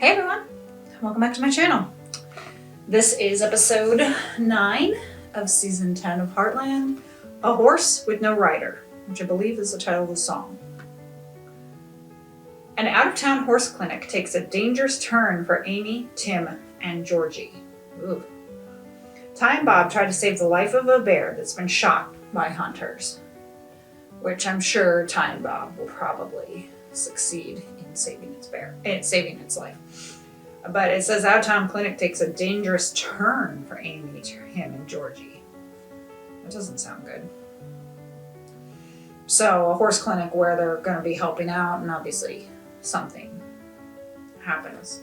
Hey everyone, welcome back to my channel. This is episode 9 of season 10 of Heartland, A Horse with No Rider, which I believe is the title of the song. An out-of-town horse clinic takes a dangerous turn for Amy, Tim, and Georgie. Ooh. Ty and Bob try to save the life of a bear that's been shot by hunters, which I'm sure Ty and Bob will probably succeed in saving its life. But it says out-of-town clinic takes a dangerous turn for Amy, Tim, and Georgie. That doesn't sound good. So a horse clinic where they're going to be helping out, and obviously something happens.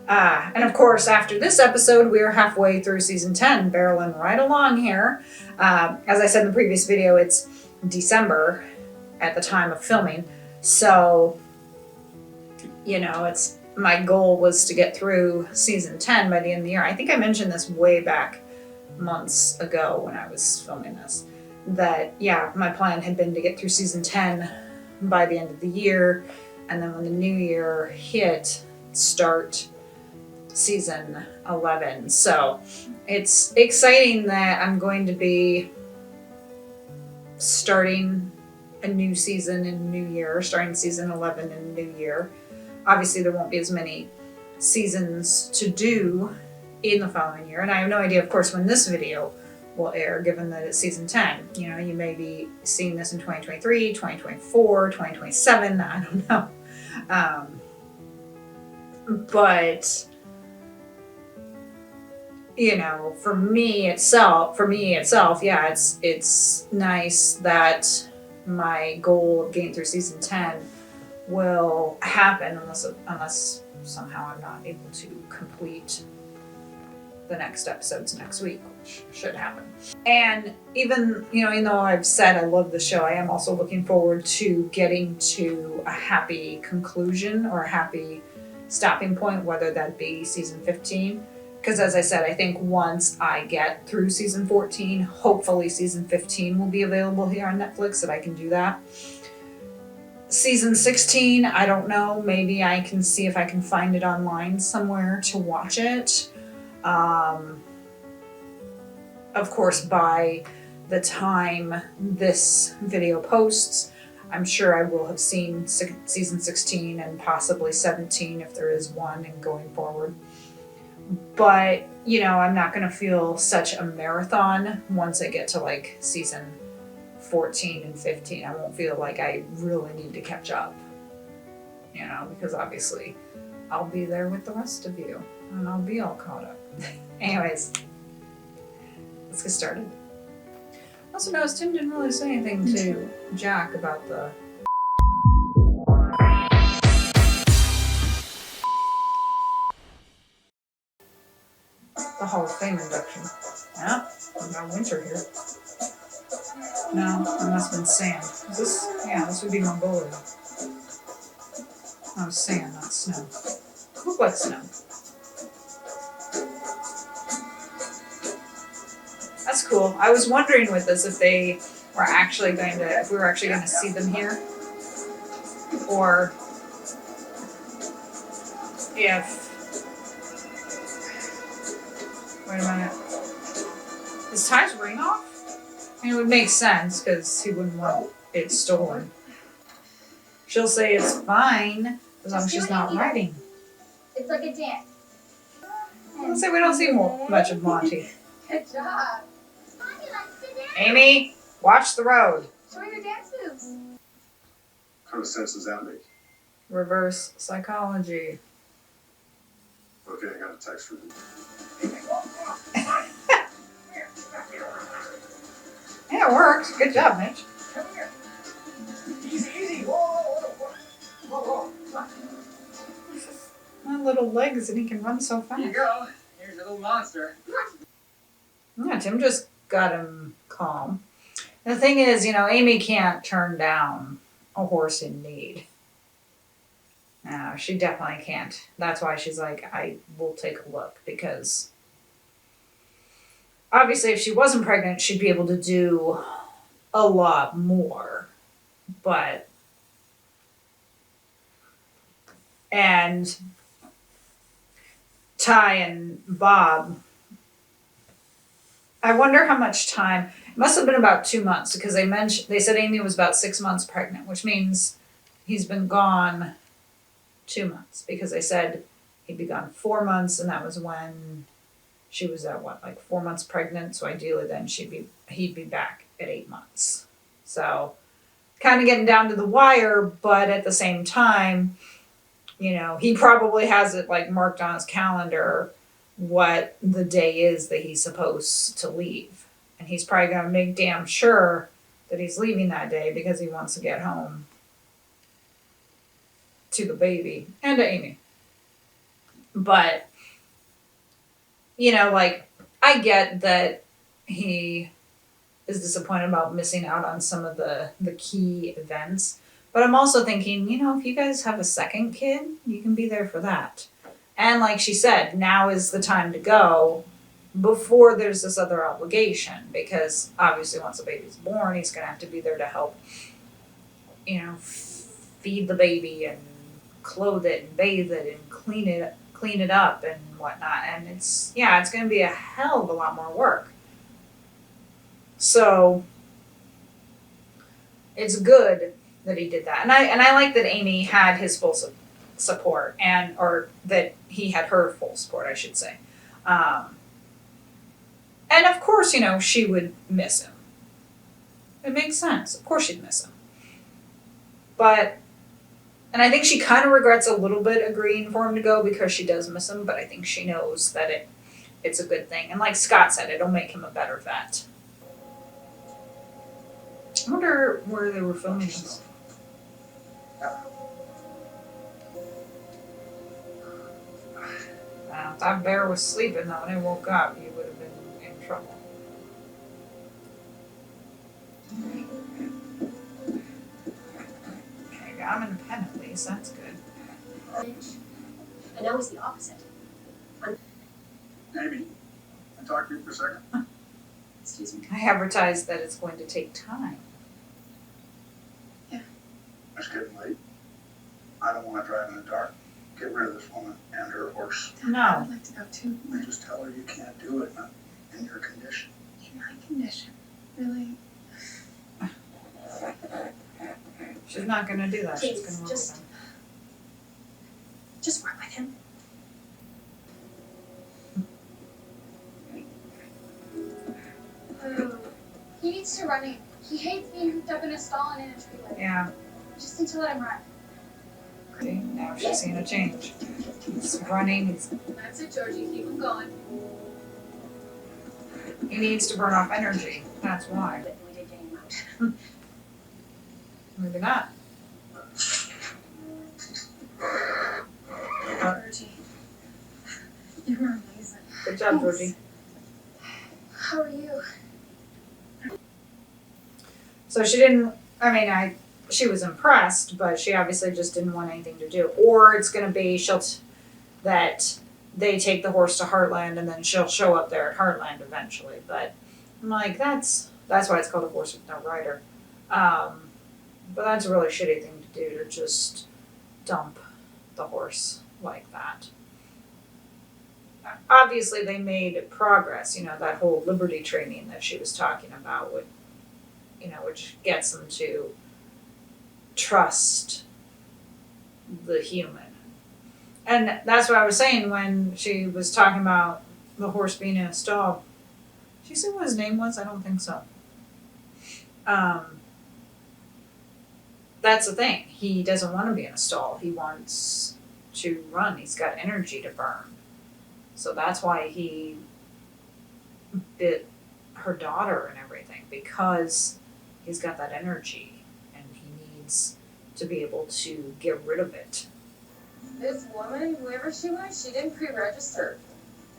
And of course, after this episode, we are halfway through season 10, barreling right along here. As I said in the previous video, it's December at the time of filming. So, my goal was to get through season 10 by the end of the year. I think I mentioned this way back months ago when I was filming this. That, my plan had been to get through season 10 by the end of the year. And then when the new year hit, start season 11. So it's exciting that I'm going to be starting a new season in the new year, starting season 11 in the new year. Obviously there won't be as many seasons to do in the following year, and I have no idea, of course, when this video will air, given that it's season 10. You may be seeing this in 2023, 2024, 2027, I don't know. But for me itself, it's nice that my goal of getting through season 10 will happen unless somehow I'm not able to complete the next episodes next week, which should happen. And even though I've said I love the show, I am also looking forward to getting to a happy conclusion or a happy stopping point, whether that be season 15. Because as I said, I think once I get through season 14, hopefully season 15 will be available here on Netflix, that I can do that. Season 16, I don't know. Maybe I can see if I can find it online somewhere to watch it. Of course, by the time this video posts, I'm sure I will have seen season 16 and possibly 17 if there is one, and going forward. But, I'm not going to feel such a marathon once I get to season 14 and 15. I won't feel like I really need to catch up, because obviously I'll be there with the rest of you and I'll be all caught up. Anyways, let's get started. Also noticed Tim didn't really say anything to Jack about the Hall of Fame induction. Yeah, we got winter here. No, it must have been sand. Is this? Yeah, this would be Mongolia. Oh, sand, not snow. Look like snow. That's cool. I was wondering with this if we were actually going to see them here, or if. Wait a minute. Is Ty's ring off? It would make sense because he wouldn't want it stolen. She'll say it's fine as long as she's not riding. It's like a dance. Let's say we don't see much of Monty. Good job. Amy, watch the road. Show her your dance moves. What kind of sense does that make? Reverse psychology. Okay, I got a text from you. Yeah, it worked. Good job, Mitch. Come here. Easy, easy. Whoa. My little legs, and he can run so fast. Here you go. Here's a little monster. Yeah, Tim just got him calm. The thing is, Amy can't turn down a horse in need. No, she definitely can't. That's why she's like, I will take a look, because obviously if she wasn't pregnant, she'd be able to do a lot more. And Ty and Bob, I wonder how much time. It must have been about 2 months because they said Amy was about 6 months pregnant, which means he's been gone 2 months because they said he'd be gone 4 months, and that was when she was at what, like 4 months pregnant. So ideally, then he'd be back at 8 months. So kind of getting down to the wire, but at the same time, he probably has it like marked on his calendar what the day is that he's supposed to leave. And he's probably going to make damn sure that he's leaving that day because he wants to get home to the baby and to Amy. But, like, I get that he is disappointed about missing out on some of the key events. But I'm also thinking, if you guys have a second kid, you can be there for that. And like she said, now is the time to go before there's this other obligation. Because obviously once the baby's born, he's going to have to be there to help, feed the baby and clothe it and bathe it and clean it up and whatnot. And it's going to be a hell of a lot more work. So it's good that he did that. And I like that Amy had his full support, or that he had her full support, I should say. And of course, she would miss him. It makes sense. Of course she'd miss him. And I think she kind of regrets a little bit agreeing for him to go because she does miss him, but I think she knows that it's a good thing. And like Scott said, it'll make him a better vet. I wonder where they were filming this. If that bear was sleeping though and he woke up, you would have been in trouble. Okay, got him independent at least, that's good. And now he's the opposite. Amy, can I talk to you for a second? Excuse me. I advertised that it's going to take time. It's getting late. I don't want to drive in the dark. Get rid of this woman and her horse. No. I'd like to go too. I just tell her you can't do it, not in your condition. In my condition. Really? She's not going to do that. She's Please, going to work just- with him. Just work with him. He needs to run in. He hates being hooked up in a stall and in a tree light. Yeah. Just need to let him run. See, now she's seeing a change. He's running. That's it, Georgie. Keep him going. He needs to burn off energy. That's why. But we did get him out. Maybe not. Georgie. You were amazing. Good job, Georgie. How are you? So she didn't, she was impressed, but she obviously just didn't want anything to do. Or it's going to be that they take the horse to Heartland and then she'll show up there at Heartland eventually. But I'm like, that's why it's called a horse with no rider. But that's a really shitty thing to do, to just dump the horse like that. Obviously they made progress, that whole liberty training that she was talking about which gets them to trust the human. And that's what I was saying when she was talking about the horse being in a stall. Did she say what his name was? I don't think so. That's the thing. He doesn't want to be in a stall. He wants to run. He's got energy to burn. So that's why he bit her daughter and everything, because he's got that energy and he needs to be able to get rid of it. This woman, whoever she was, she didn't pre-register.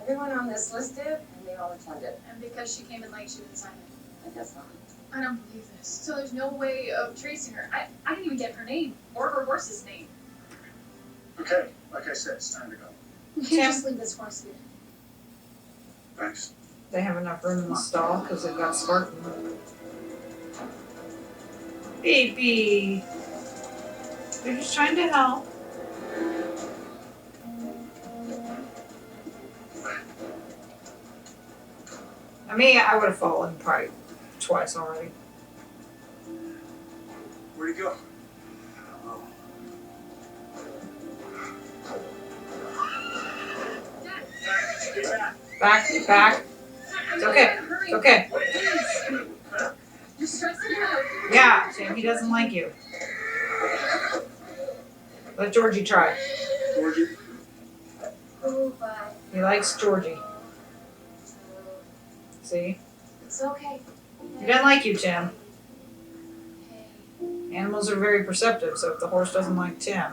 Everyone on this list did, and they all attended. And because she came in late, she didn't sign it. I guess not. I don't believe this. So there's no way of tracing her. I didn't even get her name or her horse's name. Okay, like I said, it's time to go. You Tim? can't just leave this horse here. Thanks. They have enough room in the stall because they've got Spartan. Baby! They're just trying to help. I mean, I would have fallen probably twice already. Where'd he go? Back. It's okay. It's okay. You're stressing me out. Yeah, Sam, he doesn't like you. Let Georgie try. Georgie? Oh, but He likes Georgie. See? it's okay. He doesn't like you, Tim. Hey, Animals are very perceptive, so if the horse doesn't like Tim,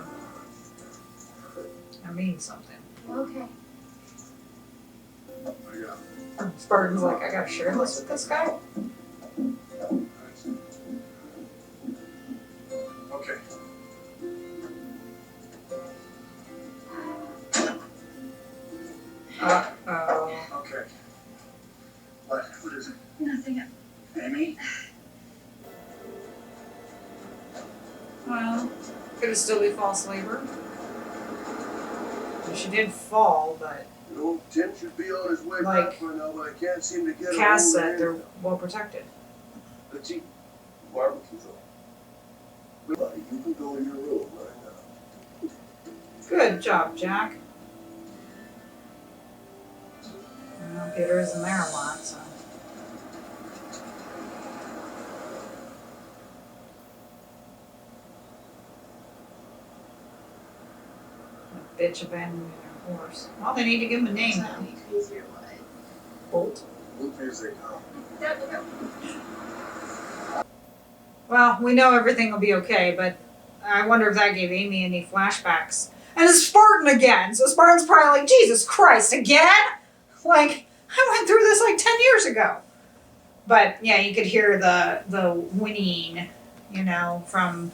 that means something. okay. What do you got? Spartan's like, I gotta share this with this guy? Okay. Uh-oh. Okay. What is it? Nothing. Amy? Well, could it still be false labor? She did fall, but No, Tim should be on his way Like, back by now, but I can't seem to get him. Cass said they're well protected. Let's eat barbecue's on. Buddy, you can go in your room right now. Good job, Jack. Well, Peter isn't there a lot, so. A bitch abandoning her horse. Well, they need to give him a name now. Tell me crazy or what? Bolt. Loopy as they come. Well, we know everything will be okay, but I wonder if that gave Amy any flashbacks. And it's Spartan again! So Spartan's probably like, Jesus Christ, again? Like, I went through this like 10 years ago. But yeah, you could hear the whinnying, you know, from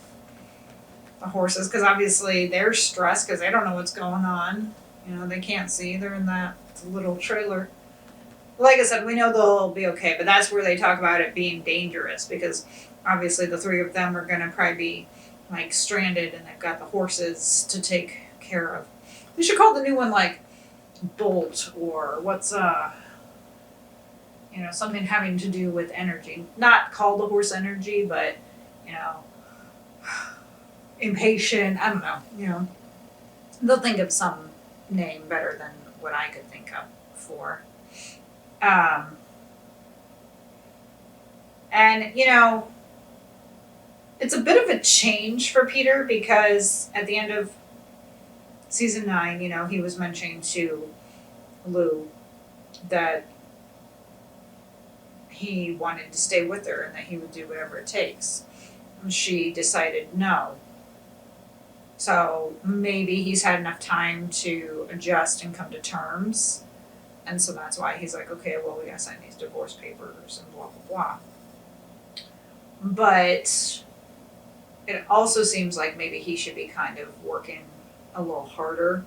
the horses, because obviously they're stressed because they don't know what's going on. You know, they can't see. They're in that little trailer. Like I said, we know they'll be okay, but that's where they talk about it being dangerous, because obviously the three of them are going to probably be like stranded, and they've got the horses to take care of. We should call the new one like Bolt, or what's you know, something having to do with energy. Not call the horse energy, but you know, impatient. I don't know. You know, they'll think of some name better than what I could think of for. And you know, it's a bit of a change for Peter, because at the end of season 9, you know, he was mentioning to Lou that he wanted to stay with her and that he would do whatever it takes. And she decided no. So maybe he's had enough time to adjust and come to terms. And so that's why he's like, okay, well, we gotta sign these divorce papers and blah, blah, blah. But it also seems like maybe he should be kind of working a little harder.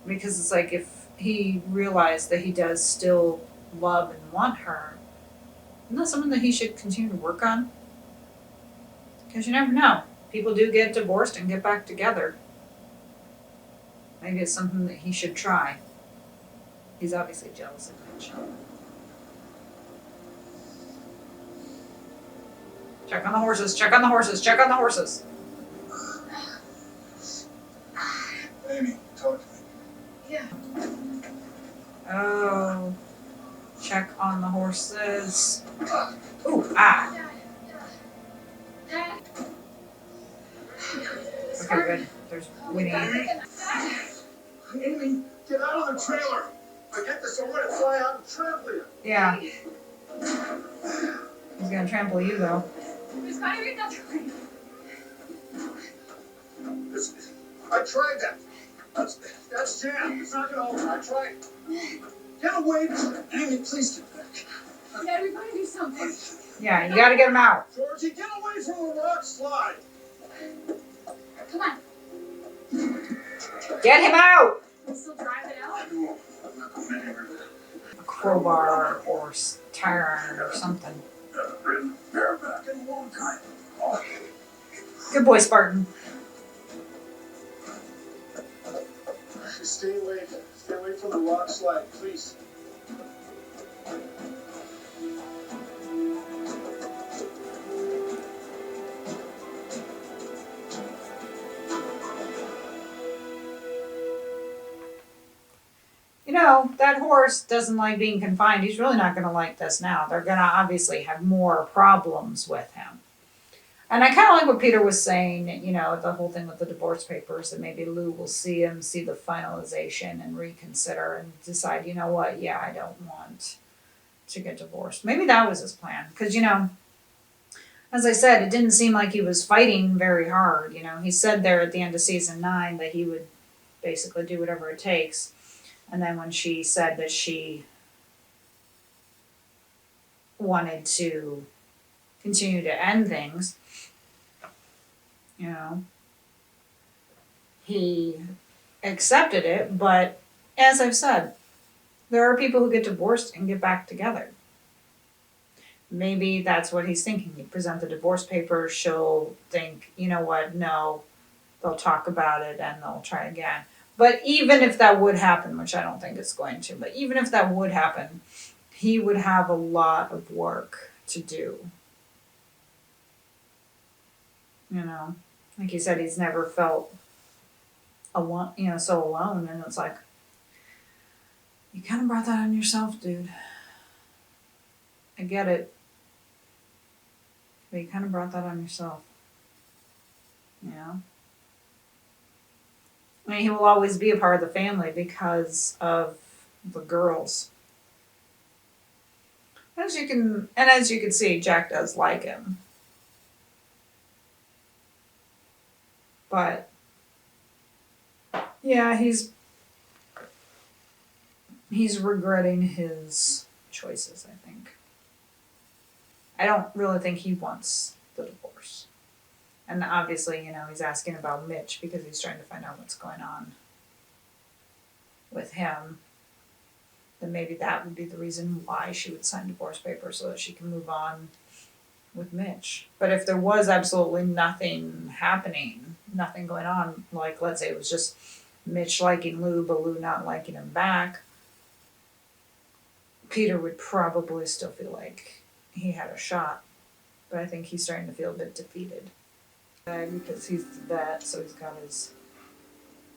Because it's like, if he realized that he does still love and want her, isn't that something that he should continue to work on? Because you never know. People do get divorced and get back together. Maybe it's something that he should try. He's obviously jealous of Mitch. Check on the horses, check on the horses, check on the horses. Amy, talk to me. Yeah. Oh. Check on the horses. Ooh, ah. Dad. Okay, good. There's Winnie. Amy, get out of the trailer. I get this, I want to fly out and trample you. Yeah. He's gonna trample you though. There's gotta be another way. I tried that. That's jam. It's not gonna open. I tried. Get away from it. Amy, please get back. Dad, we gotta do something. Yeah, you gotta get him out. Georgie, get away from the rock slide. Come on. Get him out! We'll still drive it out. I won't. I'm not committing her to A crowbar or tire iron or something. ridden bareback in a long time. Oh. Good boy, Spartan. Stay away from the rock slide, please. You know, that horse doesn't like being confined. He's really not going to like this now. They're going to obviously have more problems with him. And I kind of like what Peter was saying, you know, the whole thing with the divorce papers, that maybe Lou will see him, see the finalization and reconsider and decide, you know what, yeah, I don't want to get divorced. Maybe that was his plan. Because, you know, as I said, it didn't seem like he was fighting very hard. You know, he said there at the end of season 9 that he would basically do whatever it takes. And then when she said that she wanted to continue to end things, you know, he accepted it. But as I've said, there are people who get divorced and get back together. Maybe that's what he's thinking. You present the divorce papers, she'll think, you know what, no, they'll talk about it and they'll try again. But even if that would happen, which I don't think it's going to, but even if that would happen, he would have a lot of work to do. You know, like he said, he's never felt alone, you know, so alone. And it's like, you kind of brought that on yourself, dude. I get it. But you kind of brought that on yourself. You know? I mean, he will always be a part of the family because of the girls. As you can see, Jack does like him. But yeah, he's regretting his choices, I think. I don't really think he wants the divorce. And obviously, you know, he's asking about Mitch because he's trying to find out what's going on with him. Then maybe that would be the reason why she would sign divorce papers, so that she can move on with Mitch. But if there was absolutely nothing happening, nothing going on, like let's say it was just Mitch liking Lou, but Lou not liking him back, Peter would probably still feel like he had a shot. But I think he's starting to feel a bit defeated. Because he's the vet, so he's got his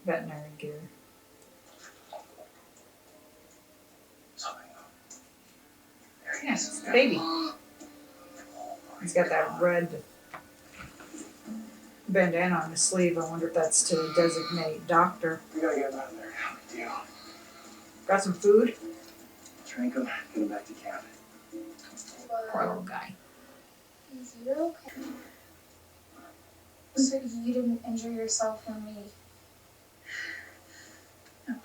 veterinary gear. Yes, baby. He's got that red bandana on his sleeve. I wonder if that's to designate doctor. We gotta get him out of there. No big deal. Got some food? Drink him, get him back to camp. Poor little guy. Is you okay? So you didn't injure yourself when we... No.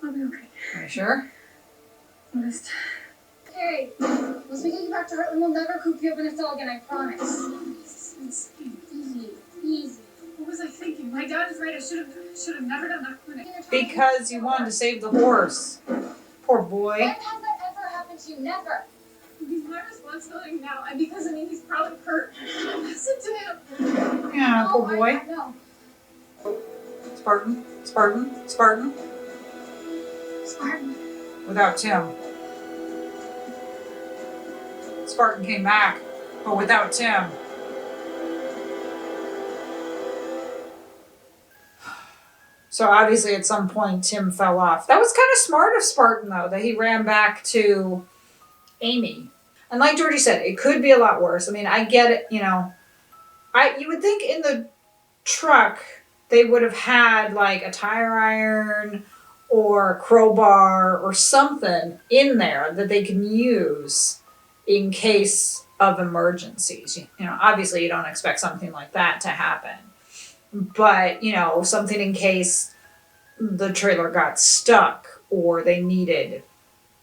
I'll be okay. Are you sure? Honest. Hey, once we get you back to Heartland, we'll never coop you up in a cell again, I promise. This is insane. Easy. What was I thinking? My dad is right. I should have never done that clinic. Because you wanted to save the horse. Poor boy. When has that ever happened to you? Never. He's my responsibility now, and because of me, he's probably hurt. Listen to him. Yeah, poor boy. I know. Spartan. Spartan. Without Tim. Spartan came back, but without Tim. So obviously at some point Tim fell off. That was kind of smart of Spartan though, that he ran back to Amy. And like Georgie said, it could be a lot worse. I mean, I get it, you know. You would think in the truck they would have had like a tire iron or a crowbar or something in there that they can use in case of emergencies. You know, obviously you don't expect something like that to happen. But, you know, something in case the trailer got stuck or they needed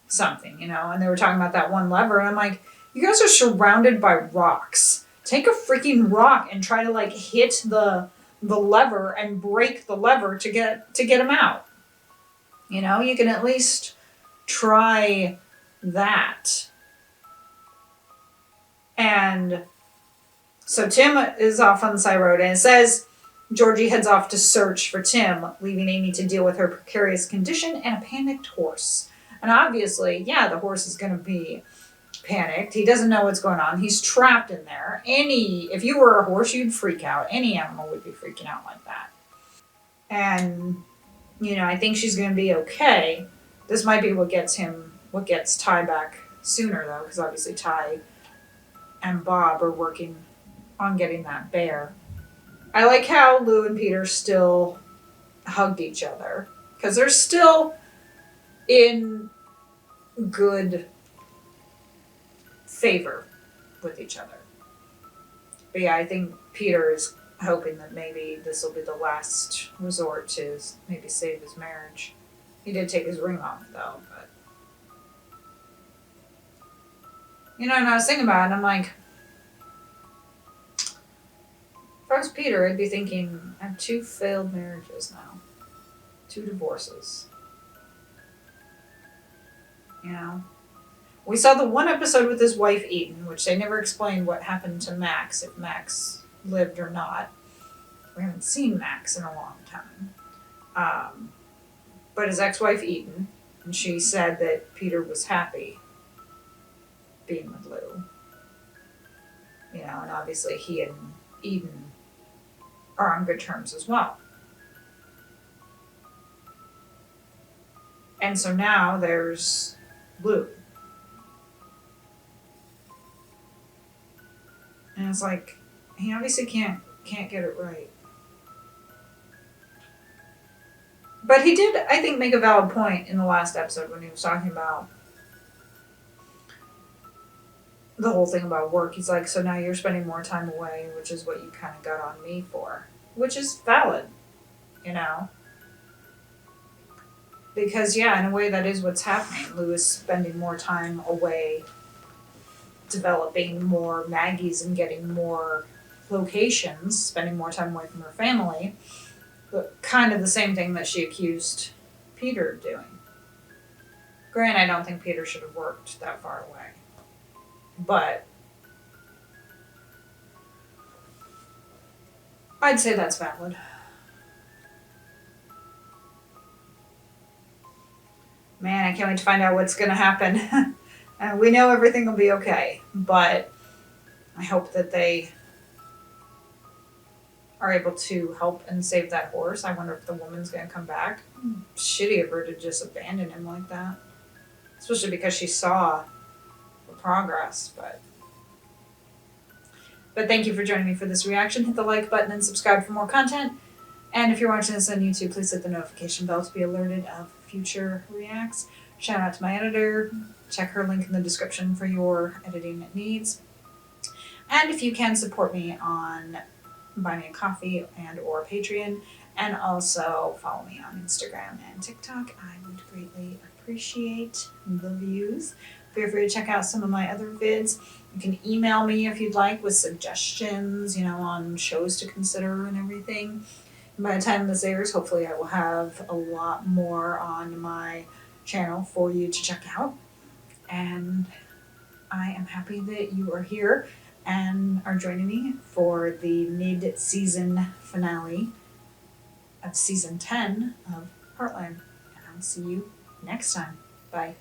something, you know. And they were talking about that one lever, and I'm like, you guys are surrounded by rocks. Take a freaking rock and try to like hit the lever and break the lever to get him out. You know, you can at least try that. And so Tim is off on the side road, and it says Georgie heads off to search for Tim, leaving Amy to deal with her precarious condition and a panicked horse. And obviously, yeah, the horse is going to be panicked. He doesn't know what's going on. He's trapped in there. If you were a horse, you'd freak out. Any animal would be freaking out like that. And, I think she's going to be okay. This might be what gets Ty back sooner, though, because obviously Ty and Bob are working on getting that bear. I like how Lou and Peter still hugged each other, because they're still in good favor with each other. But yeah, I think Peter is hoping that maybe this will be the last resort to maybe save his marriage. He did take his ring off, though, but... and I was thinking about it, and I'm like, if I was Peter, I'd be thinking, I have 2 failed marriages now. 2 divorces. We saw the one episode with his wife Eden, which they never explained what happened to Max, if Max lived or not. We haven't seen Max in a long time. But his ex-wife Eden, and she said that Peter was happy being with Lou. And obviously he and Eden are on good terms as well. And so now there's Lou. And it's like, he obviously can't get it right. But he did, I think, make a valid point in the last episode when he was talking about the whole thing about work. He's like, so now you're spending more time away, which is what you kind of got on me for. Which is valid, Because, yeah, in a way that is what's happening. Lou is spending more time away developing more Maggies and getting more locations, spending more time away from her family. But kind of the same thing that she accused Peter of doing. Granted, I don't think Peter should have worked that far away. But I'd say that's valid. Man, I can't wait to find out what's going to happen. We know everything will be okay, but I hope that they are able to help and save that horse. I wonder if the woman's going to come back. Shitty of her to just abandon him like that. Especially because she saw the progress, But thank you for joining me for this reaction. Hit the like button and subscribe for more content. And if you're watching this on YouTube, please hit the notification bell to be alerted of future reacts. Shout out to my editor. Check her link in the description for your editing needs. And if you can, support me on Buy Me a Coffee and or Patreon. And also follow me on Instagram and TikTok. I would greatly appreciate the views. Feel free to check out some of my other vids. You can email me if you'd like with suggestions, on shows to consider and everything. By the time this airs, hopefully I will have a lot more on my channel for you to check out. And I am happy that you are here and are joining me for the mid-season finale of season 10 of Heartland. And I'll see you next time. Bye.